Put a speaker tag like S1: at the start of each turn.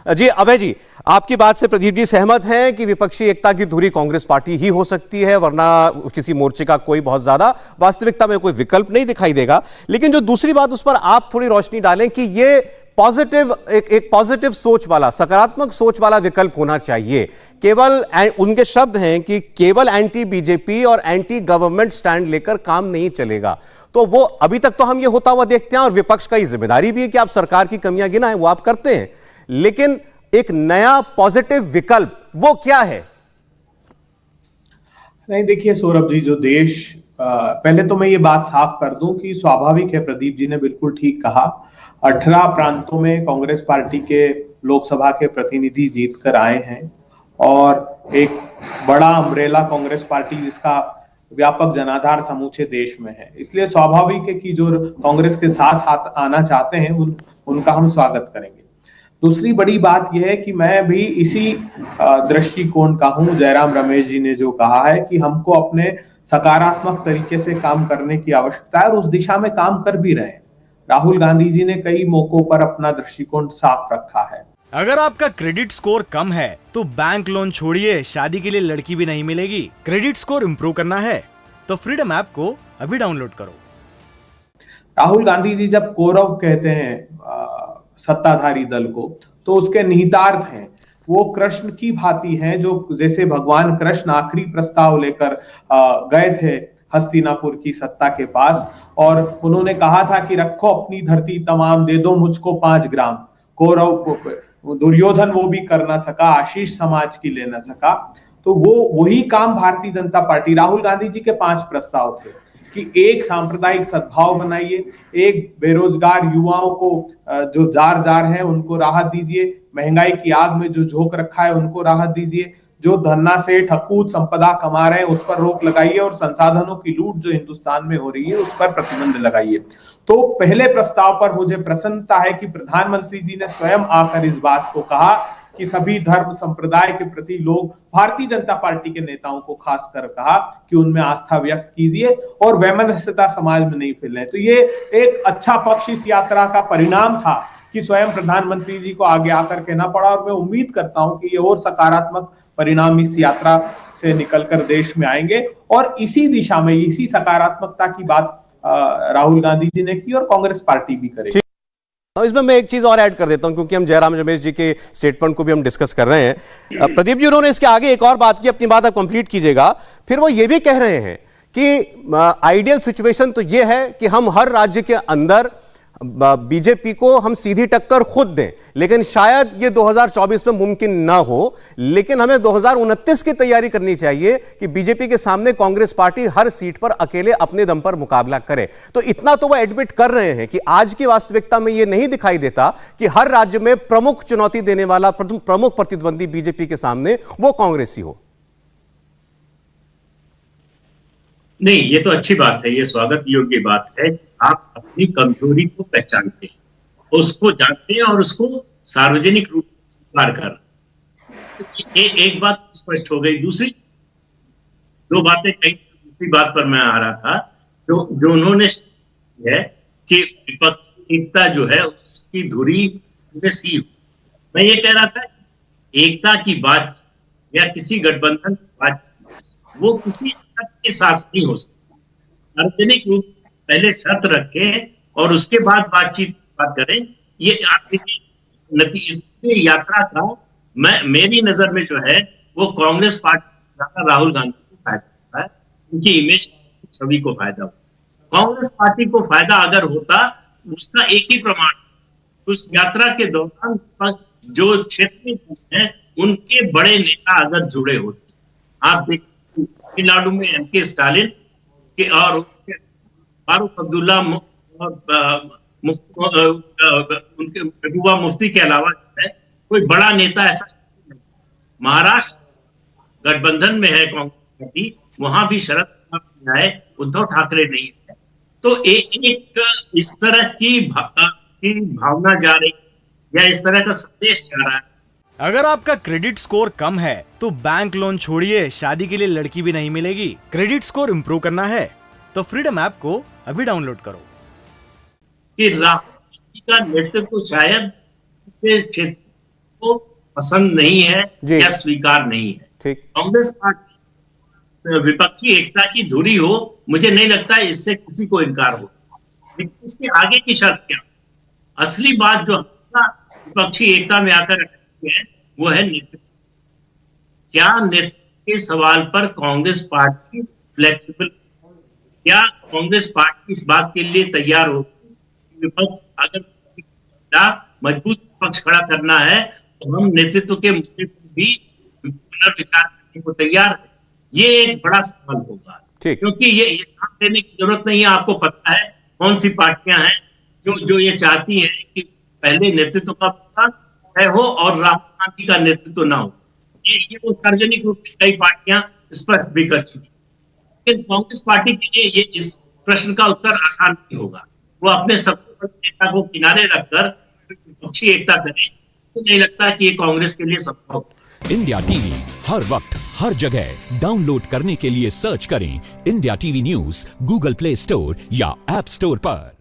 S1: जी अभय जी, आपकी बात से प्रदीप जी सहमत हैं कि विपक्षी एकता की धुरी कांग्रेस पार्टी ही हो सकती है, वरना किसी मोर्चे का कोई बहुत ज्यादा वास्तविकता में कोई विकल्प नहीं दिखाई देगा। लेकिन जो दूसरी बात, उस पर आप थोड़ी रोशनी डालें कि ये पॉजिटिव एक पॉजिटिव सोच वाला, सकारात्मक सोच वाला विकल्प होना चाहिए। केवल उनके शब्द हैं कि केवल एंटी बीजेपी और एंटी गवर्नमेंट स्टैंड लेकर काम नहीं चलेगा। तो वो अभी तक तो हम ये होता हुआ देखते हैं, और विपक्ष का ये जिम्मेदारी भी है कि आप सरकार की कमियां गिनाएं, वो आप करते हैं। लेकिन एक नया पॉजिटिव विकल्प वो क्या है?
S2: नहीं, देखिए सौरभ जी, जो देश पहले तो मैं ये बात साफ कर दूं कि स्वाभाविक है, प्रदीप जी ने बिल्कुल ठीक कहा। 18 प्रांतों में कांग्रेस पार्टी के लोकसभा के प्रतिनिधि जीत कर आए हैं, और एक बड़ा अम्ब्रेला कांग्रेस पार्टी जिसका व्यापक जनाधार समूचे देश में है, इसलिए स्वाभाविक है कि जो कांग्रेस के साथ आना चाहते हैं उनका हम स्वागत करेंगे। दूसरी बड़ी बात यह है कि मैं भी इसी दृष्टिकोण का हूं। जयराम रमेश जी ने जो कहा है कि हमको अपने सकारात्मक तरीके से काम करने की आवश्यकता है, और उस दिशा में काम कर भी रहे हैं। राहुल गांधी जी ने कई मौकों पर अपना दृष्टिकोण साफ रखा है।
S3: अगर आपका क्रेडिट स्कोर कम है तो बैंक लोन छोड़िए, शादी के लिए लड़की भी नहीं मिलेगी। क्रेडिट स्कोर इम्प्रूव करना है तो फ्रीडम ऐप को अभी डाउनलोड करो।
S2: राहुल गांधी जी जब कौरव कहते हैं सत्ताधारी दल को, तो उसके निहितार्थ हैं वो कृष्ण की भांति हैं, जो जैसे भगवान कृष्ण आखिरी प्रस्ताव लेकर गए थे हस्तिनापुर की सत्ता के पास, और उन्होंने कहा था कि रखो अपनी धरती तमाम, दे दो मुझको 5 ग्राम। कौरव दुर्योधन वो भी कर ना सका, आशीष समाज की ले ना सका। तो वो वही काम भारतीय जनता पार्टी, राहुल गांधी जी के 5 प्रस्ताव थे कि एक सांप्रदायिक सद्भाव बनाइए, एक बेरोजगार युवाओं को जो जार जार है उनको राहत दीजिए, महंगाई की आग में जो झोंक रखा है उनको राहत दीजिए, जो धन्ना से ठकूत संपदा कमा रहे हैं उस पर रोक लगाइए, और संसाधनों की लूट जो हिंदुस्तान में हो रही है उस पर प्रतिबंध लगाइए। तो पहले प्रस्ताव पर मुझे प्रसन्नता है कि प्रधानमंत्री जी ने स्वयं आकर इस बात को कहा कि सभी धर्म संप्रदाय के प्रति लोग, भारतीय जनता पार्टी के नेताओं को खासकर कहा कि उनमें आस्था व्यक्त कीजिए और वैमनस्यता समाज में नहीं फैलाए। तो ये एक अच्छा पक्ष इस यात्रा का परिणाम था कि स्वयं प्रधानमंत्री जी को आगे आकर कहना पड़ा, और मैं उम्मीद करता हूं कि ये और सकारात्मक परिणाम इस यात्रा से निकलकर देश में आएंगे, और इसी दिशा में, इसी सकारात्मकता की बात राहुल गांधी जी ने की और कांग्रेस पार्टी भी करेगी।
S1: इसमें मैं एक चीज और ऐड कर देता हूं, क्योंकि हम जयराम रमेश जी के स्टेटमेंट को भी हम डिस्कस कर रहे हैं। प्रदीप जी, उन्होंने इसके आगे एक और बात की, अपनी बात आप कंप्लीट कीजिएगा। फिर वो ये भी कह रहे हैं कि आइडियल सिचुएशन तो ये है कि हम हर राज्य के अंदर बीजेपी को हम सीधी टक्कर खुद दें, लेकिन शायद ये 2024 में मुमकिन ना हो। लेकिन हमें 2029 की तैयारी करनी चाहिए कि बीजेपी के सामने कांग्रेस पार्टी हर सीट पर अकेले अपने दम पर मुकाबला करे। तो इतना तो वो एडमिट कर रहे हैं कि आज की वास्तविकता में ये नहीं दिखाई देता कि हर राज्य में प्रमुख चुनौती देने वाला, प्रमुख प्रतिद्वंदी बीजेपी के सामने वो कांग्रेसी हो।
S4: नहीं, ये तो अच्छी बात है, ये स्वागत योग्य बात है। आप अपनी कमजोरी को पहचानते हैं, उसको जानते हैं और उसको सार्वजनिक रूप से स्वीकार कर एक बात स्पष्ट हो गई। दूसरी दो बातें कही, दूसरी बात पर मैं आ रहा था, जो उन्होंने है कि विपक्षीयता जो है उसकी धुरी सी। मैं ये कह रहा था, एकता की बात या किसी गठबंधन की बात वो किसी के साथ नहीं हो सकती। सार्वजनिक रूप से पहले शर्त रखें और उसके बाद बातचीत करें। ये इस यात्रा का मेरी नजर में जो है वो कांग्रेस पार्टी से ज्यादा राहुल गांधी को फायदा होता है, उनकी इमेज छवि को फायदा होता। कांग्रेस पार्टी को फायदा अगर होता, उसका एक ही प्रमाण, उस यात्रा के दौरान जो क्षेत्र में है उनके बड़े नेता अगर जुड़े होते। आप देखिए तमिलनाडु में एमके स्टालिन के और फारूक अब्दुल्ला और उनके महबूबा मुफ्ती के अलावा है कोई बड़ा नेता ऐसा नहीं। महाराष्ट्र गठबंधन में है कांग्रेस पार्टी, वहां भी शरद पवार है, उद्धव ठाकरे नहीं है। तो एक इस तरह की भावना जा रही या इस तरह का संदेश जा रहा है।
S3: अगर आपका क्रेडिट स्कोर कम है तो बैंक लोन छोड़िए, शादी के लिए लड़की भी नहीं मिलेगी। क्रेडिट स्कोर इम्प्रूव करना है तो फ्रीडम ऐप को अभी डाउनलोड करो।
S4: कि राहुल गांधी का नेतृत्व शायद से क्षेत्र को पसंद नहीं है
S1: जी।
S4: या स्वीकार नहीं है।
S1: ठीक।
S4: कांग्रेस पार्टी विपक्षी एकता की धुरी हो, मुझे नहीं लगता इससे किसी को इनकार हो, लेकिन इसके आगे की शर्त क्या? असली बात जो विपक्षी एकता में आकर है वो है नेतृत्व। क्या नेतृत्व के सवाल पर कांग्रेस पार्टी फ्लेक्सिबल? क्या कांग्रेस पार्टी इस बात के लिए तैयार हो विपक्ष अगर मजबूत विपक्ष खड़ा करना है तो हम नेतृत्व के मुद्दे पर भी पुनर्विचार करने को तैयार है? ये एक बड़ा सवाल होगा, क्योंकि ये ध्यान देने की जरूरत नहीं है। आपको पता है कौन सी पार्टियां हैं जो ये चाहती हैं कि पहले नेतृत्व का तय हो और राहुल गांधी का नेतृत्व ना हो। ये वो सार्वजनिक रूप से कई पार्टियां स्पष्ट भी कर चुकी, लेकिन कांग्रेस पार्टी के लिए ये इस प्रश्न का उत्तर आसान नहीं होगा। वो अपने सबसे बड़े नेता को किनारे रखकर विपक्षी एकता करे, तो नहीं लगता कि ये कांग्रेस के लिए संभव है।
S5: इंडिया टीवी हर वक्त हर जगह डाउनलोड करने के लिए सर्च करें India TV news Google play store या ऐप स्टोर पर।